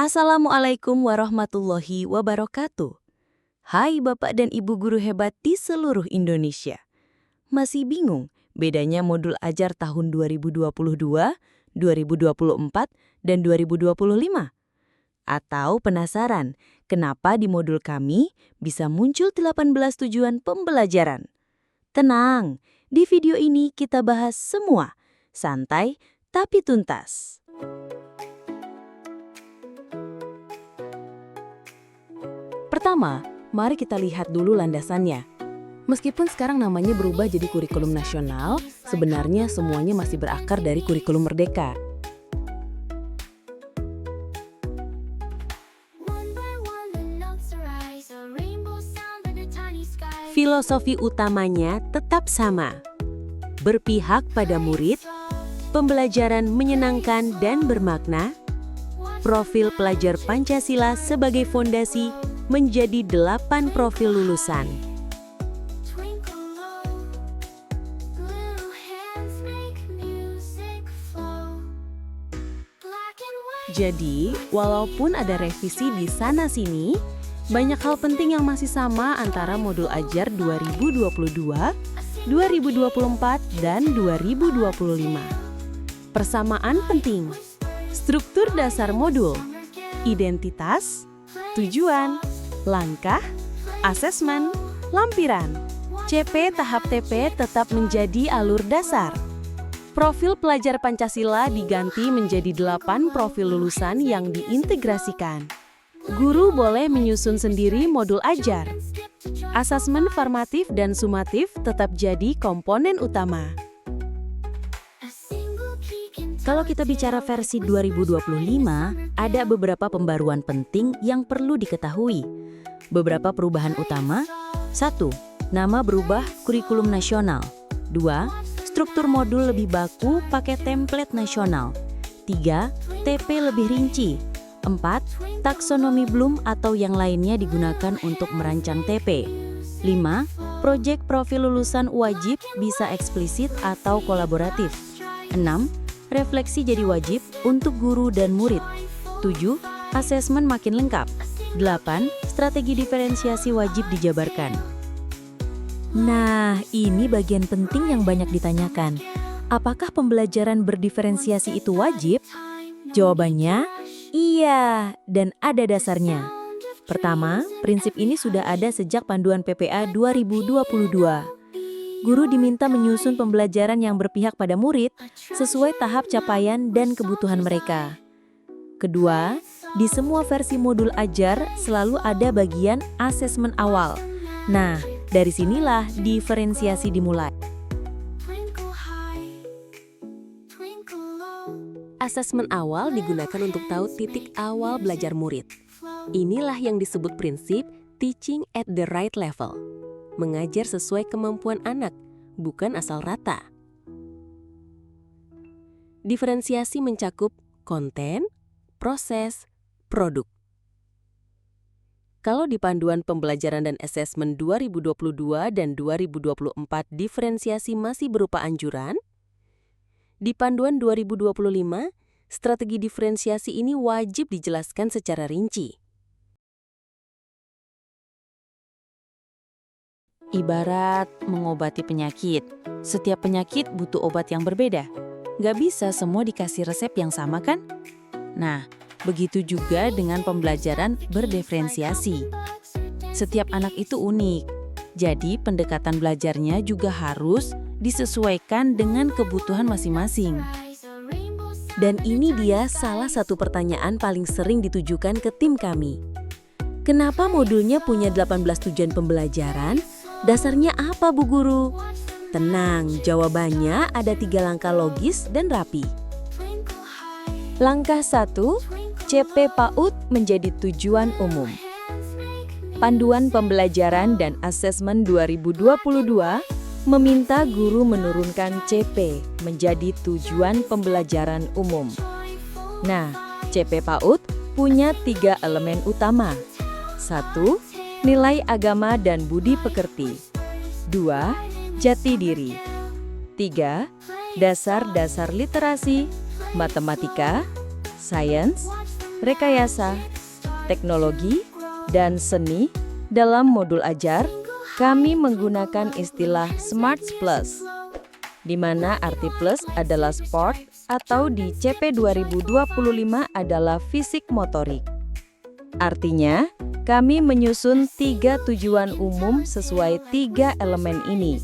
Assalamualaikum warahmatullahi wabarakatuh. Hai Bapak dan Ibu guru hebat di seluruh Indonesia. Masih bingung bedanya modul ajar tahun 2022, 2024, dan 2025? Atau penasaran kenapa di modul kami bisa muncul 18 tujuan pembelajaran? Tenang, di video ini kita bahas semua, santai tapi tuntas. Pertama, mari kita lihat dulu landasannya. Meskipun sekarang namanya berubah jadi kurikulum nasional, sebenarnya semuanya masih berakar dari kurikulum merdeka. Filosofi utamanya tetap sama. Berpihak pada murid, pembelajaran menyenangkan dan bermakna, profil pelajar Pancasila sebagai fondasi menjadi 8 profil lulusan. Jadi, walaupun ada revisi di sana-sini, banyak hal penting yang masih sama antara modul ajar 2022, 2024, dan 2025. Persamaan penting. Struktur dasar modul, identitas, tujuan, langkah, asesmen, lampiran. CP tahap TP tetap menjadi alur dasar. Profil pelajar Pancasila diganti menjadi 8 profil lulusan yang diintegrasikan. Guru boleh menyusun sendiri modul ajar. Asesmen formatif dan sumatif tetap jadi komponen utama. Kalau kita bicara versi 2025, ada beberapa pembaruan penting yang perlu diketahui. Beberapa perubahan utama. 1. Nama berubah kurikulum nasional. 2. Struktur modul lebih baku pakai template nasional. 3. TP lebih rinci. 4. Taksonomi Bloom atau yang lainnya digunakan untuk merancang TP. 5. Proyek profil lulusan wajib bisa eksplisit atau kolaboratif. 6. Refleksi jadi wajib untuk guru dan murid. 7. Asesmen makin lengkap. 8. Strategi diferensiasi wajib dijabarkan. Nah, ini bagian penting yang banyak ditanyakan. Apakah pembelajaran berdiferensiasi itu wajib? Jawabannya, iya, dan ada dasarnya. Pertama, prinsip ini sudah ada sejak Panduan PPA 2022. Guru diminta menyusun pembelajaran yang berpihak pada murid sesuai tahap capaian dan kebutuhan mereka. Kedua, di semua versi modul ajar selalu ada bagian asesmen awal. Nah, dari sinilah diferensiasi dimulai. Asesmen awal digunakan untuk tahu titik awal belajar murid. Inilah yang disebut prinsip teaching at the right level. Mengajar sesuai kemampuan anak, bukan asal rata. Diferensiasi mencakup konten, proses, produk. Kalau di Panduan Pembelajaran dan Asesmen 2022 dan 2024 diferensiasi masih berupa anjuran, di Panduan 2025, strategi diferensiasi ini wajib dijelaskan secara rinci. Ibarat mengobati penyakit, setiap penyakit butuh obat yang berbeda. Nggak bisa semua dikasih resep yang sama kan? Nah, begitu juga dengan pembelajaran berdiferensiasi. Setiap anak itu unik, jadi pendekatan belajarnya juga harus disesuaikan dengan kebutuhan masing-masing. Dan ini dia salah satu pertanyaan paling sering ditujukan ke tim kami. Kenapa modulnya punya 18 tujuan pembelajaran? Dasarnya apa, Bu Guru? Tenang, jawabannya ada 3 langkah logis dan rapi. Langkah 1, CP PAUD menjadi tujuan umum. Panduan Pembelajaran dan Asesmen 2022 meminta guru menurunkan CP menjadi tujuan pembelajaran umum. Nah, CP PAUD punya 3 elemen utama. 1. Nilai agama dan budi pekerti. 2. Jati diri. 3. Dasar-dasar literasi, matematika, sains, rekayasa, teknologi, dan seni. Dalam modul ajar, kami menggunakan istilah Smart Plus, di mana arti plus adalah sport atau di CP 2025 adalah fisik motorik. Artinya, kami menyusun 3 tujuan umum sesuai 3 elemen ini.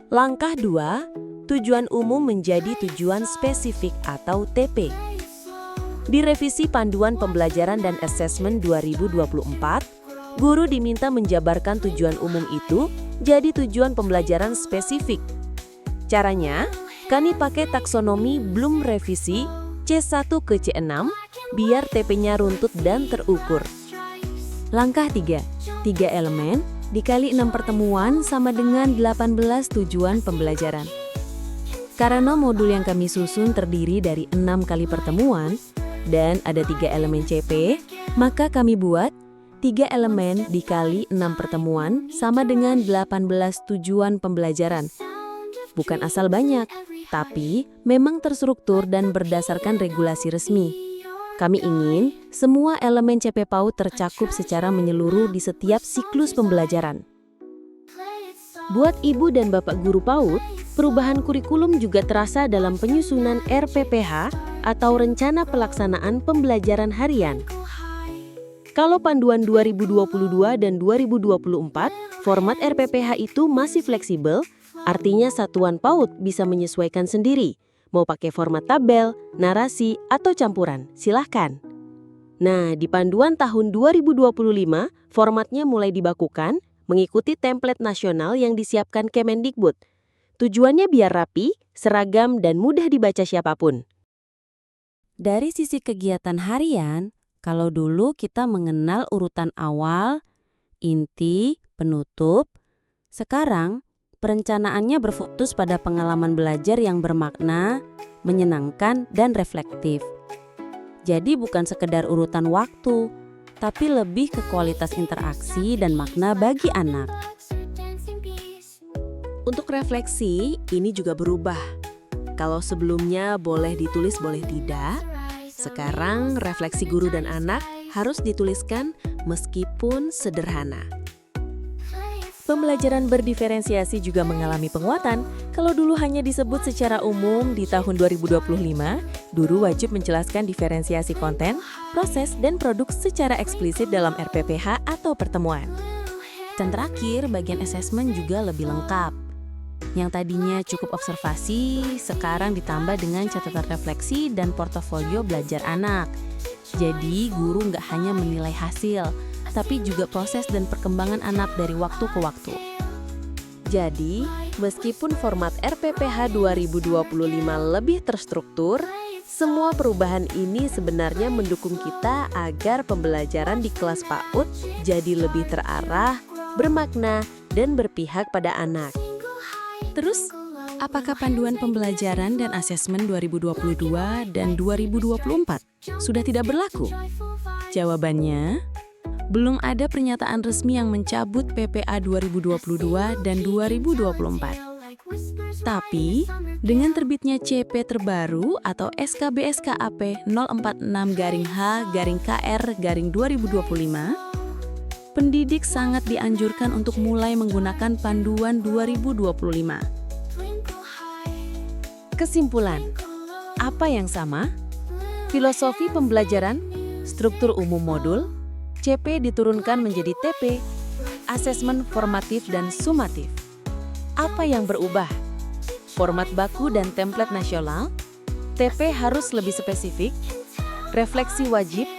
Langkah 2, tujuan umum menjadi tujuan spesifik atau TP. Di revisi Panduan Pembelajaran dan Asesmen 2024, guru diminta menjabarkan tujuan umum itu jadi tujuan pembelajaran spesifik. Caranya, kami pakai taksonomi Bloom revisi C1 ke C6 biar TP-nya runtut dan terukur. Langkah 3, 3 elemen dikali 6 pertemuan sama dengan 18 tujuan pembelajaran. Karena modul yang kami susun terdiri dari 6 kali pertemuan dan ada 3 elemen CP, maka kami buat 3 elemen dikali 6 pertemuan sama dengan 18 tujuan pembelajaran. Bukan asal banyak, tapi memang terstruktur dan berdasarkan regulasi resmi. Kami ingin semua elemen CP PAUD tercakup secara menyeluruh di setiap siklus pembelajaran. Buat ibu dan bapak guru PAUD, perubahan kurikulum juga terasa dalam penyusunan RPPH atau Rencana Pelaksanaan Pembelajaran Harian. Kalau panduan 2022 dan 2024, format RPPH itu masih fleksibel, artinya satuan PAUD bisa menyesuaikan sendiri. Mau pakai format tabel, narasi, atau campuran, silahkan. Nah, di panduan tahun 2025, formatnya mulai dibakukan mengikuti template nasional yang disiapkan Kemendikbud. Tujuannya biar rapi, seragam, dan mudah dibaca siapapun. Dari sisi kegiatan harian, kalau dulu kita mengenal urutan awal, inti, penutup, sekarang perencanaannya berfokus pada pengalaman belajar yang bermakna, menyenangkan, dan reflektif. Jadi bukan sekedar urutan waktu, tapi lebih ke kualitas interaksi dan makna bagi anak. Untuk refleksi, ini juga berubah. Kalau sebelumnya boleh ditulis boleh tidak, sekarang refleksi guru dan anak harus dituliskan meskipun sederhana. Pembelajaran berdiferensiasi juga mengalami penguatan. Kalau dulu hanya disebut secara umum di tahun 2025, guru wajib menjelaskan diferensiasi konten, proses, dan produk secara eksplisit dalam RPPH atau pertemuan. Dan terakhir, bagian asesmen juga lebih lengkap. Yang tadinya cukup observasi, sekarang ditambah dengan catatan refleksi dan portofolio belajar anak. Jadi, guru nggak hanya menilai hasil, tapi juga proses dan perkembangan anak dari waktu ke waktu. Jadi, meskipun format RPPH 2025 lebih terstruktur, semua perubahan ini sebenarnya mendukung kita agar pembelajaran di kelas PAUD jadi lebih terarah, bermakna, dan berpihak pada anak. Terus, apakah panduan pembelajaran dan asesmen 2022 dan 2024 sudah tidak berlaku? Jawabannya, belum ada pernyataan resmi yang mencabut PPA 2022 dan 2024. Tapi, dengan terbitnya CP terbaru atau SKB-SKAP 046-H-KR-2025, pendidik sangat dianjurkan untuk mulai menggunakan panduan 2025. Kesimpulan, apa yang sama? Filosofi pembelajaran, struktur umum modul, CP diturunkan menjadi TP, asesmen formatif dan sumatif. Apa yang berubah? Format baku dan template nasional, TP harus lebih spesifik, refleksi wajib,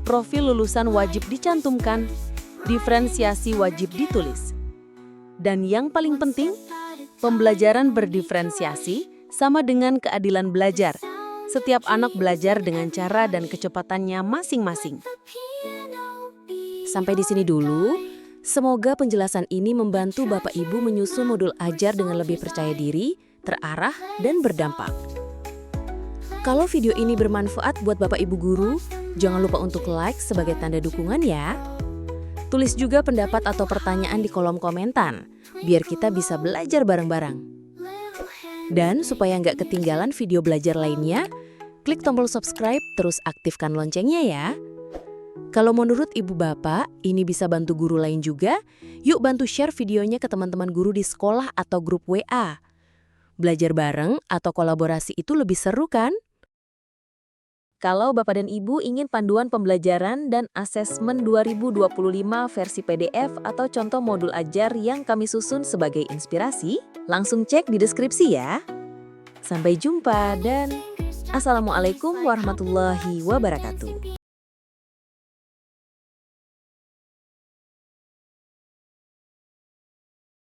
profil lulusan wajib dicantumkan, diferensiasi wajib ditulis. Dan yang paling penting, pembelajaran berdiferensiasi sama dengan keadilan belajar. Setiap anak belajar dengan cara dan kecepatannya masing-masing. Sampai di sini dulu. Semoga penjelasan ini membantu Bapak Ibu menyusun modul ajar dengan lebih percaya diri, terarah, dan berdampak. Kalau video ini bermanfaat buat Bapak Ibu guru, jangan lupa untuk like sebagai tanda dukungan ya. Tulis juga pendapat atau pertanyaan di kolom komentar, biar kita bisa belajar bareng-bareng. Dan supaya nggak ketinggalan video belajar lainnya, Klik tombol subscribe, terus aktifkan loncengnya ya. Kalau menurut ibu bapak, ini bisa bantu guru lain juga, yuk bantu share videonya ke teman-teman guru di sekolah atau grup WA. Belajar bareng atau kolaborasi itu lebih seru kan? Kalau Bapak dan Ibu ingin panduan pembelajaran dan asesmen 2025 versi PDF atau contoh modul ajar yang kami susun sebagai inspirasi, langsung cek di deskripsi ya. Sampai jumpa dan Assalamualaikum warahmatullahi wabarakatuh.